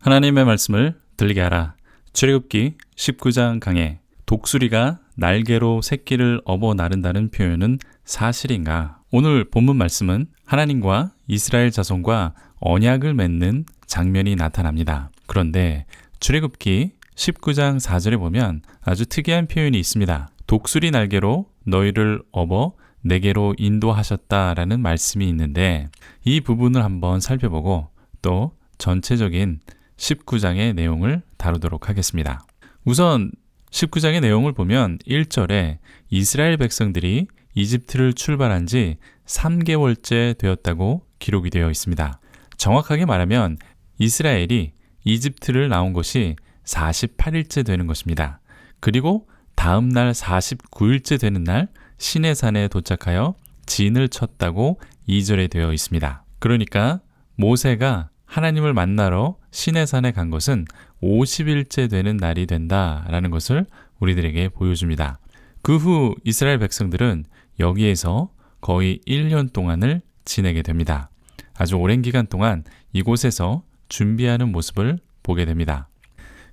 하나님의 말씀을 들리게 하라. 출애굽기 19장 강해. 독수리가 날개로 새끼를 업어 나른다는 표현은 사실인가? 오늘 본문 말씀은 하나님과 이스라엘 자손과 언약을 맺는 장면이 나타납니다. 그런데 출애굽기 19장 4절에 보면 아주 특이한 표현이 있습니다. 독수리 날개로 너희를 업어 내게로 인도하셨다라는 말씀이 있는데 이 부분을 한번 살펴보고 또 전체적인 19장의 내용을 다루도록 하겠습니다. 우선 19장의 내용을 보면 1절에 이스라엘 백성들이 이집트를 출발한 지 3개월째 되었다고 기록이 되어 있습니다. 정확하게 말하면 이스라엘이 이집트를 나온 것이 48일째 되는 것입니다. 그리고 다음 날 49일째 되는 날 시내산에 도착하여 진을 쳤다고 2절에 되어 있습니다. 그러니까 모세가 하나님을 만나러 시내산에 간 것은 50일째 되는 날이 된다라는 것을 우리들에게 보여줍니다. 그 후 이스라엘 백성들은 여기에서 거의 1년 동안을 지내게 됩니다. 아주 오랜 기간 동안 이곳에서 준비하는 모습을 보게 됩니다.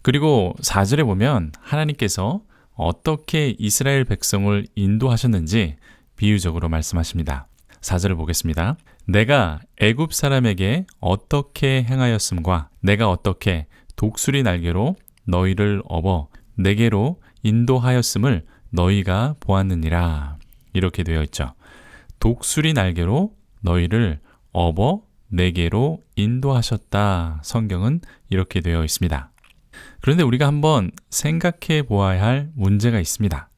그리고 4절에 보면 하나님께서 어떻게 이스라엘 백성을 인도하셨는지 비유적으로 말씀하십니다. 4절을 보겠습니다. 내가 애굽 사람에게 어떻게 행하였음과 내가 어떻게 독수리 날개로 너희를 업어 내게로 인도하였음을 너희가 보았느니라. 이렇게 되어 있죠. 독수리 날개로 너희를 업어 내게로 인도하셨다. 성경은 이렇게 되어 있습니다. 그런데 우리가 한번 생각해 보아야 할 문제가 있습니다.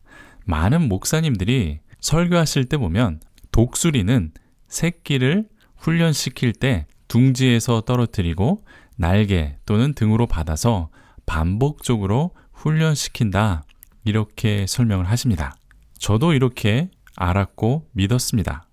많은 목사님들이 설교하실 때 보면 독수리는 새끼를 훈련시킬 때 둥지에서 떨어뜨리고 날개 또는 등으로 받아서 반복적으로 훈련시킨다. 이렇게 설명을 하십니다. 저도 이렇게 알았고 믿었습니다.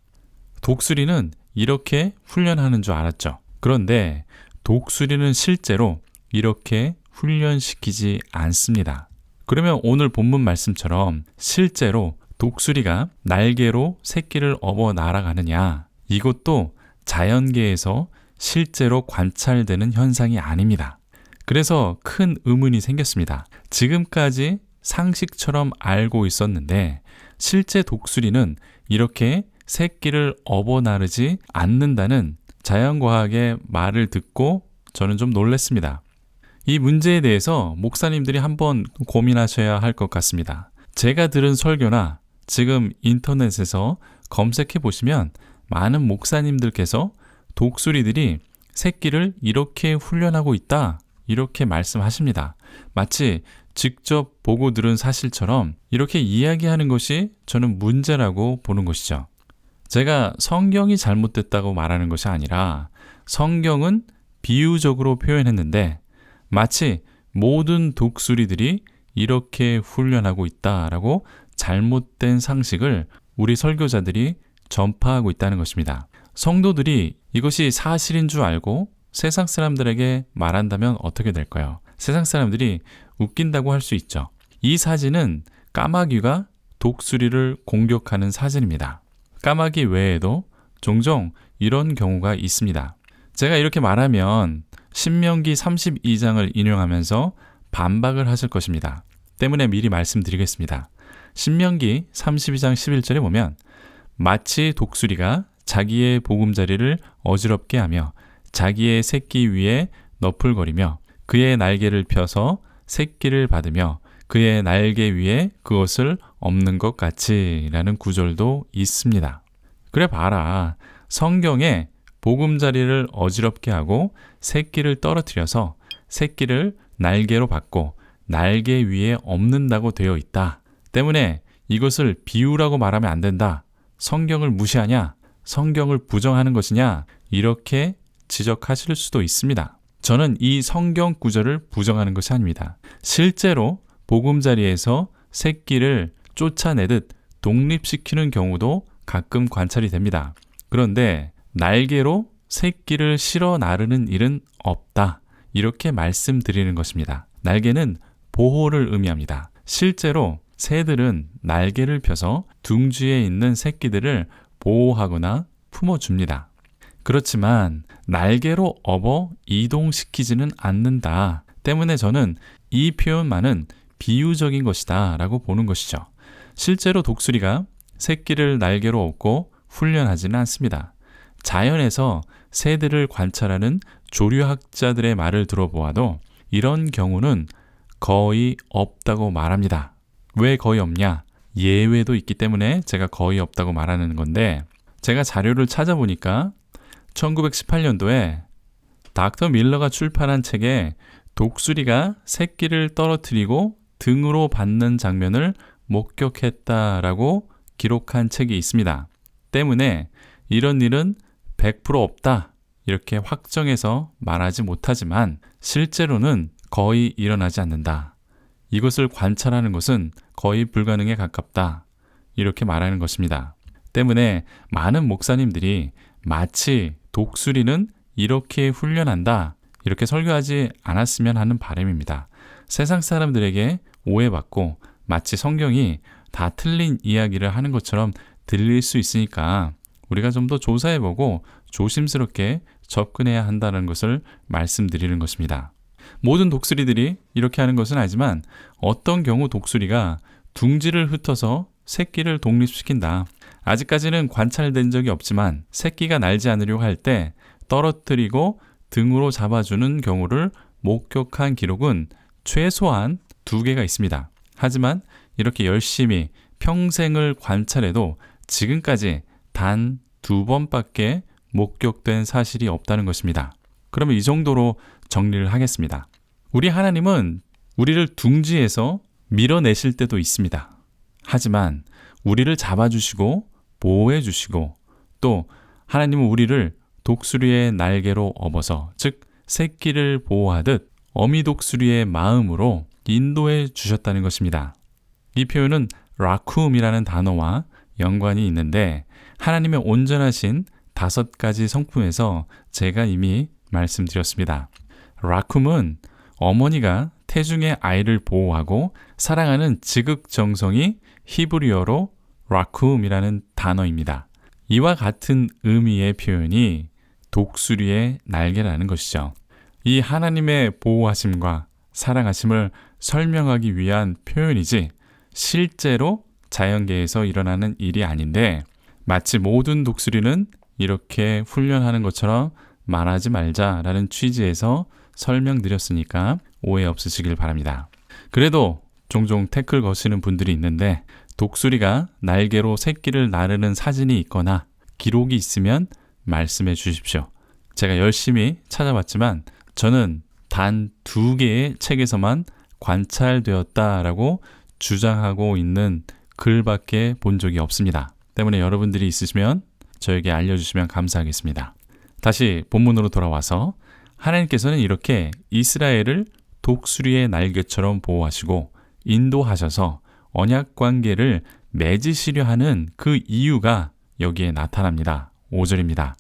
독수리는 이렇게 훈련하는 줄 알았죠. 그런데 독수리는 실제로 이렇게 훈련시키지 않습니다. 그러면 오늘 본문 말씀처럼 실제로 독수리가 날개로 새끼를 업어 날아가느냐? 이것도 자연계에서 실제로 관찰되는 현상이 아닙니다. 그래서 큰 의문이 생겼습니다. 지금까지 상식처럼 알고 있었는데 실제 독수리는 이렇게 새끼를 업어 나르지 않는다는 자연과학의 말을 듣고 저는 좀 놀랐습니다. 이 문제에 대해서 목사님들이 한번 고민하셔야 할 것 같습니다. 제가 들은 설교나 지금 인터넷에서 검색해 보시면 많은 목사님들께서 독수리들이 새끼를 이렇게 훈련하고 있다. 이렇게 말씀하십니다. 마치 직접 보고 들은 사실처럼 이렇게 이야기하는 것이 저는 문제라고 보는 것이죠. 제가 성경이 잘못됐다고 말하는 것이 아니라 성경은 비유적으로 표현했는데 마치 모든 독수리들이 이렇게 훈련하고 있다라고 잘못된 상식을 우리 설교자들이 전파하고 있다는 것입니다. 성도들이 이것이 사실인 줄 알고 세상 사람들에게 말한다면 어떻게 될까요? 세상 사람들이 웃긴다고 할 수 있죠. 이 사진은 까마귀가 독수리를 공격하는 사진입니다. 까마귀 외에도 종종 이런 경우가 있습니다. 제가 이렇게 말하면 신명기 32장을 인용하면서 반박을 하실 것입니다. 때문에 미리 말씀드리겠습니다. 신명기 32장 11절에 보면 마치 독수리가 자기의 보금자리를 어지럽게 하며 자기의 새끼 위에 너풀거리며 그의 날개를 펴서 새끼를 받으며 그의 날개 위에 그것을 엎는 것 같이 라는 구절도 있습니다. 그래 봐라. 성경에 보금자리를 어지럽게 하고 새끼를 떨어뜨려서 새끼를 날개로 받고 날개 위에 엎는다고 되어 있다. 때문에 이것을 비유라고 말하면 안 된다. 성경을 무시하냐? 성경을 부정하는 것이냐? 이렇게 지적하실 수도 있습니다. 저는 이 성경 구절을 부정하는 것이 아닙니다. 실제로 보금자리에서 새끼를 쫓아내듯 독립시키는 경우도 가끔 관찰이 됩니다. 그런데 날개로 새끼를 실어 나르는 일은 없다. 이렇게 말씀드리는 것입니다. 날개는 보호를 의미합니다. 실제로 새들은 날개를 펴서 둥지에 있는 새끼들을 보호하거나 품어줍니다. 그렇지만 날개로 업어 이동시키지는 않는다 때문에 저는 이 표현만은 비유적인 것이다 라고 보는 것이죠. 실제로 독수리가 새끼를 날개로 업고 훈련하지는 않습니다. 자연에서 새들을 관찰하는 조류학자들의 말을 들어보아도 이런 경우는 거의 없다고 말합니다. 왜 거의 없냐? 예외도 있기 때문에 제가 거의 없다고 말하는 건데, 제가 자료를 찾아보니까 1918년도에 닥터 밀러가 출판한 책에 독수리가 새끼를 떨어뜨리고 등으로 받는 장면을 목격했다라고 기록한 책이 있습니다. 때문에 이런 일은 100% 없다 이렇게 확정해서 말하지 못하지만 실제로는 거의 일어나지 않는다. 이것을 관찰하는 것은 거의 불가능에 가깝다. 이렇게 말하는 것입니다. 때문에 많은 목사님들이 마치 독수리는 이렇게 훈련한다. 이렇게 설교하지 않았으면 하는 바람입니다. 세상 사람들에게 오해받고 마치 성경이 다 틀린 이야기를 하는 것처럼 들릴 수 있으니까 우리가 좀 더 조사해보고 조심스럽게 접근해야 한다는 것을 말씀드리는 것입니다. 모든 독수리들이 이렇게 하는 것은 아니지만 어떤 경우 독수리가 둥지를 흩어서 새끼를 독립시킨다. 아직까지는 관찰된 적이 없지만 새끼가 날지 않으려고 할 때 떨어뜨리고 등으로 잡아주는 경우를 목격한 기록은 최소한 2개가 있습니다. 하지만 이렇게 열심히 평생을 관찰해도 지금까지 단 2번밖에 목격된 사실이 없다는 것입니다. 그러면 이 정도로 정리를 하겠습니다. 우리 하나님은 우리를 둥지에서 밀어내실 때도 있습니다. 하지만 우리를 잡아주시고 보호해주시고 또 하나님은 우리를 독수리의 날개로 업어서 즉 새끼를 보호하듯 어미 독수리의 마음으로 인도해 주셨다는 것입니다. 이 표현은 라쿰이라는 단어와 연관이 있는데 하나님의 온전하신 5가지 성품에서 제가 이미 말씀드렸습니다. 라쿰은 어머니가 태중의 아이를 보호하고 사랑하는 지극정성이 히브리어로 라쿰이라는 단어입니다. 이와 같은 의미의 표현이 독수리의 날개라는 것이죠. 이 하나님의 보호하심과 사랑하심을 설명하기 위한 표현이지 실제로 자연계에서 일어나는 일이 아닌데 마치 모든 독수리는 이렇게 훈련하는 것처럼 말하지 말자라는 취지에서 설명드렸으니까 오해 없으시길 바랍니다. 그래도 종종 태클 거시는 분들이 있는데 독수리가 날개로 새끼를 나르는 사진이 있거나 기록이 있으면 말씀해 주십시오. 제가 열심히 찾아봤지만 저는 단 2개의 책에서만 관찰되었다라고 주장하고 있는 글밖에 본 적이 없습니다. 때문에 여러분들이 있으시면 저에게 알려주시면 감사하겠습니다. 다시 본문으로 돌아와서 하나님께서는 이렇게 이스라엘을 독수리의 날개처럼 보호하시고 인도하셔서 언약 관계를 맺으시려 하는 그 이유가 여기에 나타납니다. 5절입니다.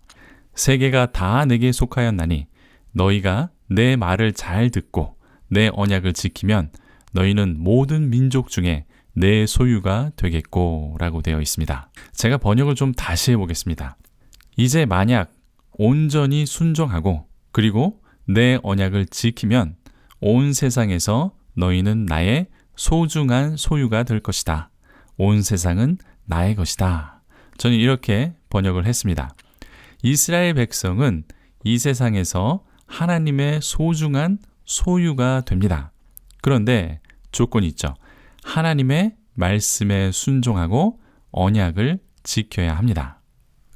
세계가 다 내게 속하였나니 너희가 내 말을 잘 듣고 내 언약을 지키면 너희는 모든 민족 중에 내 소유가 되겠고 라고 되어 있습니다. 제가 번역을 좀 다시 해보겠습니다. 이제 만약 온전히 순종하고 그리고 내 언약을 지키면 온 세상에서 너희는 나의 소중한 소유가 될 것이다. 온 세상은 나의 것이다. 저는 이렇게 번역을 했습니다. 이스라엘 백성은 이 세상에서 하나님의 소중한 소유가 됩니다. 그런데 조건이 있죠. 하나님의 말씀에 순종하고 언약을 지켜야 합니다.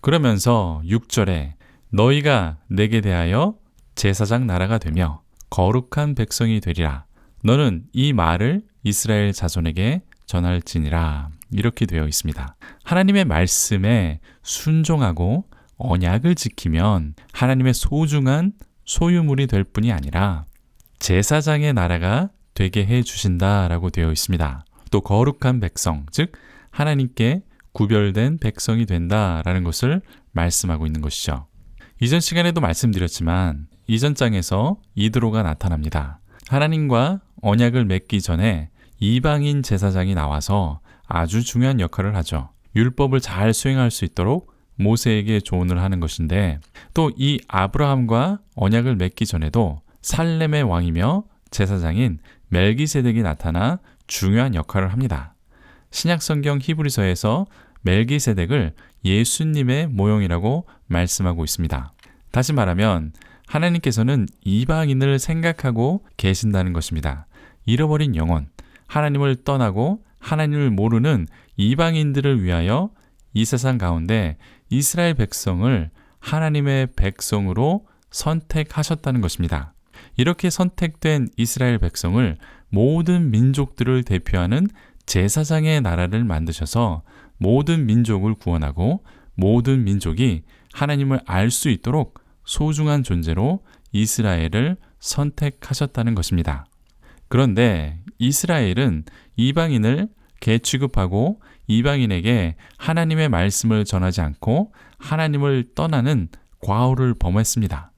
그러면서 6절에 너희가 내게 대하여 제사장 나라가 되며 거룩한 백성이 되리라. 너는 이 말을 이스라엘 자손에게 전할지니라. 이렇게 되어 있습니다. 하나님의 말씀에 순종하고 언약을 지키면 하나님의 소중한 소유물이 될 뿐이 아니라 제사장의 나라가 되게 해 주신다라고 되어 있습니다. 또 거룩한 백성, 즉 하나님께 구별된 백성이 된다라는 것을 말씀하고 있는 것이죠. 이전 시간에도 말씀드렸지만 이전 장에서 이드로가 나타납니다. 하나님과 언약을 맺기 전에 이방인 제사장이 나와서 아주 중요한 역할을 하죠. 율법을 잘 수행할 수 있도록 모세에게 조언을 하는 것인데 또 이 아브라함과 언약을 맺기 전에도 살렘의 왕이며 제사장인 멜기세덱이 나타나 중요한 역할을 합니다. 신약성경 히브리서에서 멜기세덱을 예수님의 모형이라고 말씀하고 있습니다. 다시 말하면 하나님께서는 이방인을 생각하고 계신다는 것입니다. 잃어버린 영혼, 하나님을 떠나고 하나님을 모르는 이방인들을 위하여 이 세상 가운데 이스라엘 백성을 하나님의 백성으로 선택하셨다는 것입니다. 이렇게 선택된 이스라엘 백성을 모든 민족들을 대표하는 제사장의 나라를 만드셔서 모든 민족을 구원하고 모든 민족이 하나님을 알 수 있도록 소중한 존재로 이스라엘을 선택하셨다는 것입니다. 그런데 이스라엘은 이방인을 개취급하고 이방인에게 하나님의 말씀을 전하지 않고 하나님을 떠나는 과오를 범했습니다.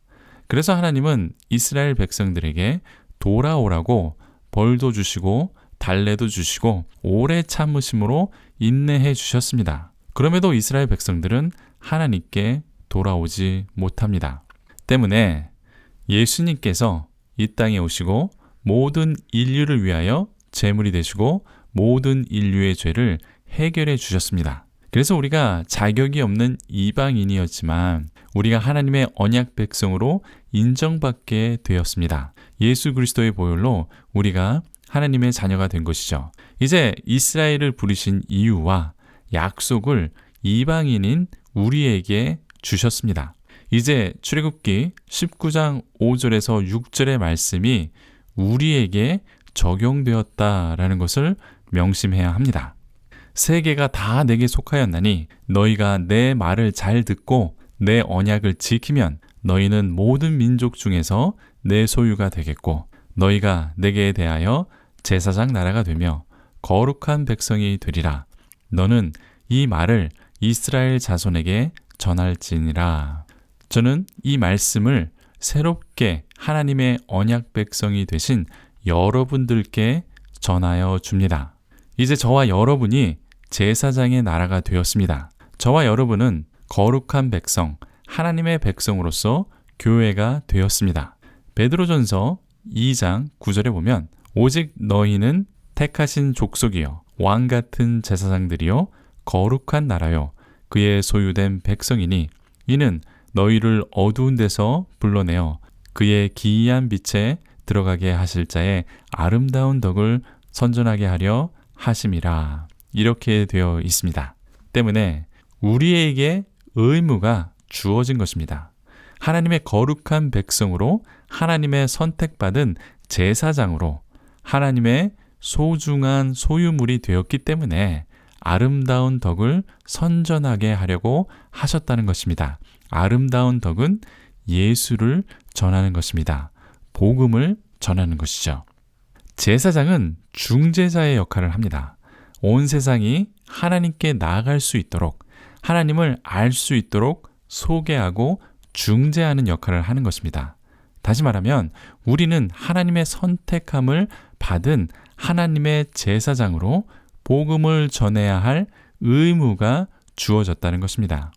그래서 하나님은 이스라엘 백성들에게 돌아오라고 벌도 주시고 달래도 주시고 오래 참으심으로 인내해 주셨습니다. 그럼에도 이스라엘 백성들은 하나님께 돌아오지 못합니다. 때문에 예수님께서 이 땅에 오시고 모든 인류를 위하여 제물이 되시고 모든 인류의 죄를 해결해 주셨습니다. 그래서 우리가 자격이 없는 이방인이었지만 우리가 하나님의 언약 백성으로 인정받게 되었습니다. 예수 그리스도의 보혈로 우리가 하나님의 자녀가 된 것이죠. 이제 이스라엘을 부르신 이유와 약속을 이방인인 우리에게 주셨습니다. 이제 출애굽기 19장 5절에서 6절의 말씀이 우리에게 적용되었다라는 것을 명심해야 합니다. 세계가 다 내게 속하였나니 너희가 내 말을 잘 듣고 내 언약을 지키면 너희는 모든 민족 중에서 내 소유가 되겠고 너희가 내게 대하여 제사장 나라가 되며 거룩한 백성이 되리라. 너는 이 말을 이스라엘 자손에게 전할지니라. 저는 이 말씀을 새롭게 하나님의 언약 백성이 되신 여러분들께 전하여 줍니다. 이제 저와 여러분이 제사장의 나라가 되었습니다. 저와 여러분은 거룩한 백성, 하나님의 백성으로서 교회가 되었습니다. 베드로전서 2장 9절에 보면 오직 너희는 택하신 족속이요 왕 같은 제사장들이요 거룩한 나라요 그의 소유된 백성이니 이는 너희를 어두운 데서 불러내어 그의 기이한 빛에 들어가게 하실 자의 아름다운 덕을 선전하게 하려 하심이라. 이렇게 되어 있습니다. 때문에 우리에게 의무가 주어진 것입니다. 하나님의 거룩한 백성으로 하나님의 선택받은 제사장으로 하나님의 소중한 소유물이 되었기 때문에 아름다운 덕을 선전하게 하려고 하셨다는 것입니다. 아름다운 덕은 예수를 전하는 것입니다. 복음을 전하는 것이죠. 제사장은 중재자의 역할을 합니다. 온 세상이 하나님께 나아갈 수 있도록 하나님을 알 수 있도록 소개하고 중재하는 역할을 하는 것입니다. 다시 말하면 우리는 하나님의 선택함을 받은 하나님의 제사장으로 복음을 전해야 할 의무가 주어졌다는 것입니다.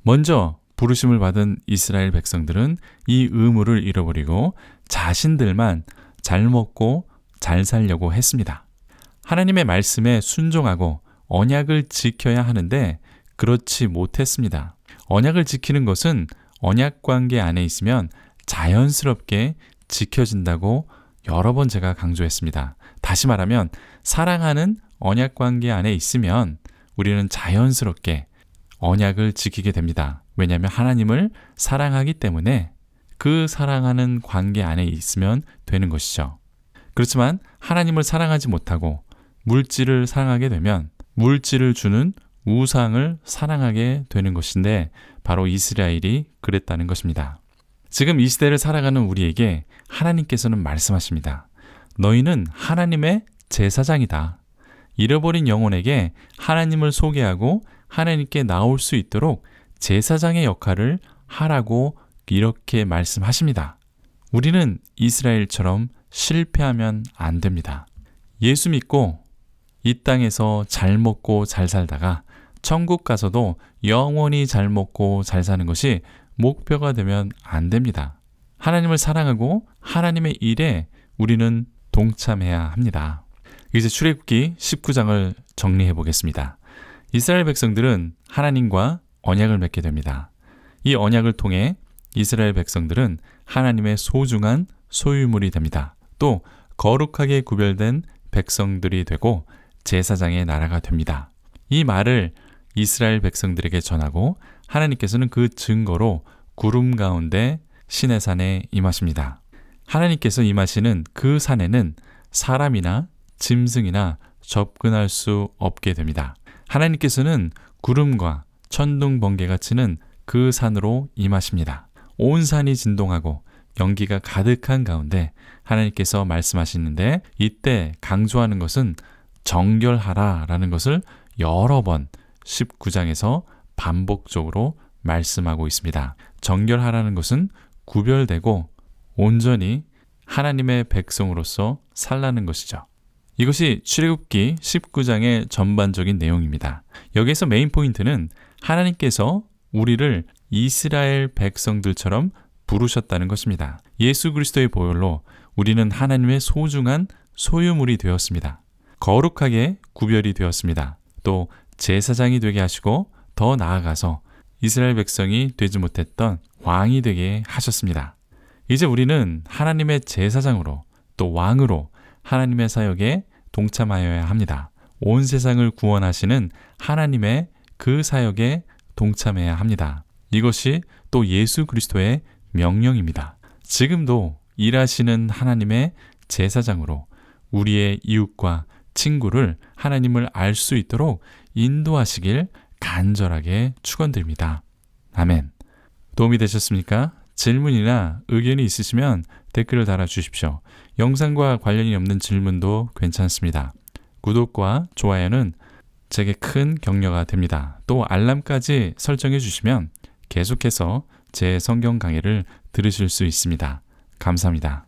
먼저 부르심을 받은 이스라엘 백성들은 이 의무를 잃어버리고 자신들만 잘 먹고 잘 살려고 했습니다. 하나님의 말씀에 순종하고 언약을 지켜야 하는데 그렇지 못했습니다. 언약을 지키는 것은 언약 관계 안에 있으면 자연스럽게 지켜진다고 여러 번 제가 강조했습니다. 다시 말하면 사랑하는 언약 관계 안에 있으면 우리는 자연스럽게 언약을 지키게 됩니다. 왜냐하면 하나님을 사랑하기 때문에 그 사랑하는 관계 안에 있으면 되는 것이죠. 그렇지만 하나님을 사랑하지 못하고 물질을 사랑하게 되면 물질을 주는 우상을 사랑하게 되는 것인데 바로 이스라엘이 그랬다는 것입니다. 지금 이 시대를 살아가는 우리에게 하나님께서는 말씀하십니다. 너희는 하나님의 제사장이다. 잃어버린 영혼에게 하나님을 소개하고 하나님께 나올 수 있도록 제사장의 역할을 하라고 이렇게 말씀하십니다. 우리는 이스라엘처럼 실패하면 안 됩니다. 예수 믿고 이 땅에서 잘 먹고 잘 살다가 천국 가서도 영원히 잘 먹고 잘 사는 것이 목표가 되면 안 됩니다. 하나님을 사랑하고 하나님의 일에 우리는 동참해야 합니다. 이제 출애굽기 19장을 정리해 보겠습니다. 이스라엘 백성들은 하나님과 언약을 맺게 됩니다. 이 언약을 통해 이스라엘 백성들은 하나님의 소중한 소유물이 됩니다. 또 거룩하게 구별된 백성들이 되고 제사장의 나라가 됩니다. 이 말을 이스라엘 백성들에게 전하고 하나님께서는 그 증거로 구름 가운데 시내산에 임하십니다. 하나님께서 임하시는 그 산에는 사람이나 짐승이나 접근할 수 없게 됩니다. 하나님께서는 구름과 천둥 번개가 치는 그 산으로 임하십니다. 온 산이 진동하고 연기가 가득한 가운데 하나님께서 말씀하시는데 이때 강조하는 것은 정결하라 라는 것을 여러 번 19장에서 반복적으로 말씀하고 있습니다. 정결하라는 것은 구별되고 온전히 하나님의 백성으로서 살라는 것이죠. 이것이 출애굽기 19장의 전반적인 내용입니다. 여기에서 메인 포인트는 하나님께서 우리를 이스라엘 백성들처럼 부르셨다는 것입니다. 예수 그리스도의 보혈로 우리는 하나님의 소중한 소유물이 되었습니다. 거룩하게 구별이 되었습니다. 또 제사장이 되게 하시고 더 나아가서 이스라엘 백성이 되지 못했던 왕이 되게 하셨습니다. 이제 우리는 하나님의 제사장으로 또 왕으로 하나님의 사역에 동참하여야 합니다. 온 세상을 구원하시는 하나님의 그 사역에 동참해야 합니다. 이것이 또 예수 그리스도의 명령입니다. 지금도 일하시는 하나님의 제사장으로 우리의 이웃과 친구를 하나님을 알 수 있도록 인도하시길 간절하게 축원드립니다. 아멘. 도움이 되셨습니까? 질문이나 의견이 있으시면 댓글을 달아주십시오. 영상과 관련이 없는 질문도 괜찮습니다. 구독과 좋아요는 제게 큰 격려가 됩니다. 또 알람까지 설정해 주시면 계속해서 제 성경 강의를 들으실 수 있습니다. 감사합니다.